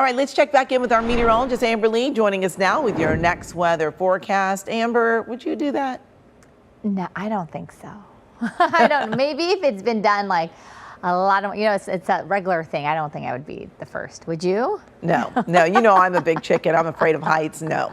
right, let's check back in with our meteorologist, Amber Lee, joining us now with your next weather forecast. Amber, would you do that? No, I don't think so. I don't. Maybe if it's been done like a lot of, it's a regular thing. I don't think I would be the first. Would you? No, I'm a big chicken. I'm afraid of heights. No.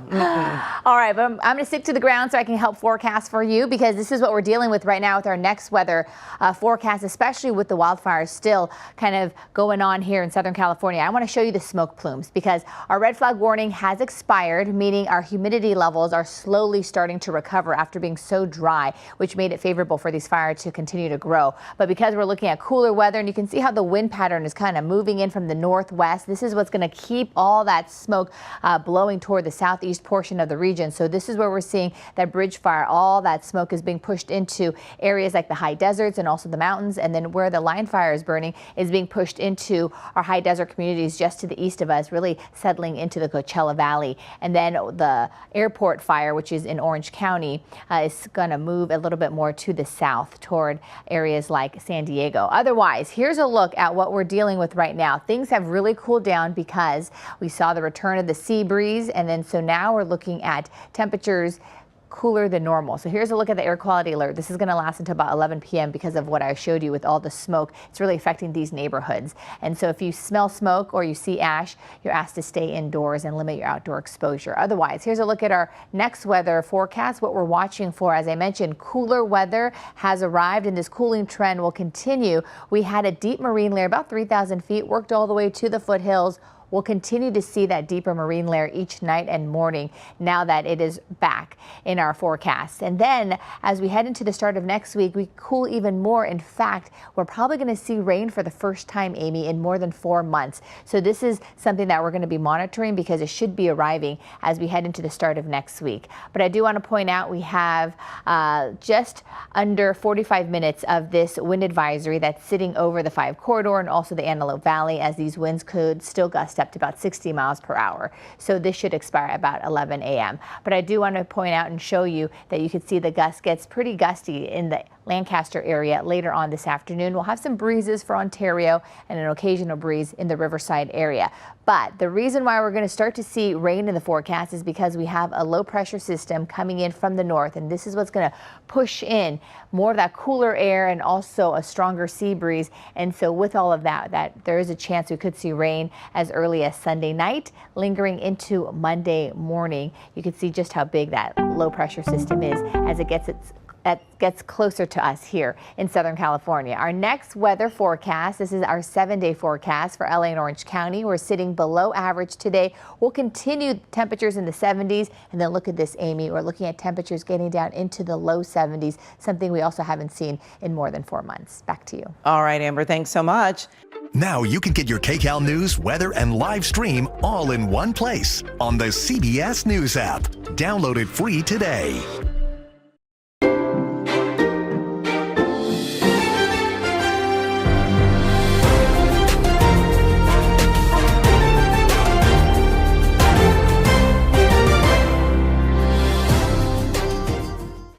All right, but I'm going to stick to the ground so I can help forecast for you, because this is what we're dealing with right now with our next weather forecast, especially with the wildfires still kind of going on here in Southern California. I want to show you the smoke plumes because our red flag warning has expired, meaning our humidity levels are slowly starting to recover after being so dry, which made it favorable for these fires to continue to grow. But because we're looking at cooler weather, and you can see how the wind pattern is kind of moving in from the northwest, this is what's going to keep all that smoke blowing toward the southeast portion of the region. So this is where we're seeing that bridge fire. All that smoke is being pushed into areas like the high deserts and also the mountains, and then where the line fire is burning is being pushed into our high desert communities just to the east of us, really settling into the Coachella Valley. And then the airport fire, which is in Orange County, is going to move a little bit more to the south toward areas like San Diego. Otherwise, here's a look at what we're dealing with right now. Things have really cooled down because we saw the return of the sea breeze, and then so now we're looking at temperatures cooler than normal. So here's a look at the air quality alert. This is going to last until about 11 p.m. because of what I showed you with all the smoke. It's really affecting these neighborhoods. And so if you smell smoke or you see ash, you're asked to stay indoors and limit your outdoor exposure. Otherwise, here's a look at our next weather forecast. What we're watching for, as I mentioned, cooler weather has arrived and this cooling trend will continue. We had a deep marine layer about 3,000 feet, worked all the way to the foothills. We'll continue to see that deeper marine layer each night and morning now that it is back in our forecast. And then as we head into the start of next week, we cool even more. In fact, we're probably going to see rain for the first time, Amy, in more than 4 months. So this is something that we're going to be monitoring because it should be arriving as we head into the start of next week. But I do want to point out we have just under 45 minutes of this wind advisory that's sitting over the 5 corridor and also the Antelope Valley, as these winds could still gust up to about 60 miles per hour. So this should expire about 11 a.m. But I do want to point out and show you that you can see the gust gets pretty gusty in the Lancaster area later on this afternoon. We'll have some breezes for Ontario and an occasional breeze in the Riverside area. But the reason why we're going to start to see rain in the forecast is because we have a low pressure system coming in from the north, and this is what's going to push in more of that cooler air and also a stronger sea breeze. And so with all of that there is a chance we could see rain as early as Sunday night, lingering into Monday morning. You can see just how big that low pressure system is as it gets closer to us here in Southern California. Our next weather forecast, this is our 7-day forecast for LA and Orange County. We're sitting below average today. We'll continue temperatures in the 70s. And then look at this, Amy. We're looking at temperatures getting down into the low 70s, something we also haven't seen in more than 4 months. Back to you. All right, Amber, thanks so much. Now you can get your KCAL news, weather, and live stream all in one place on the CBS News app. Download it free today.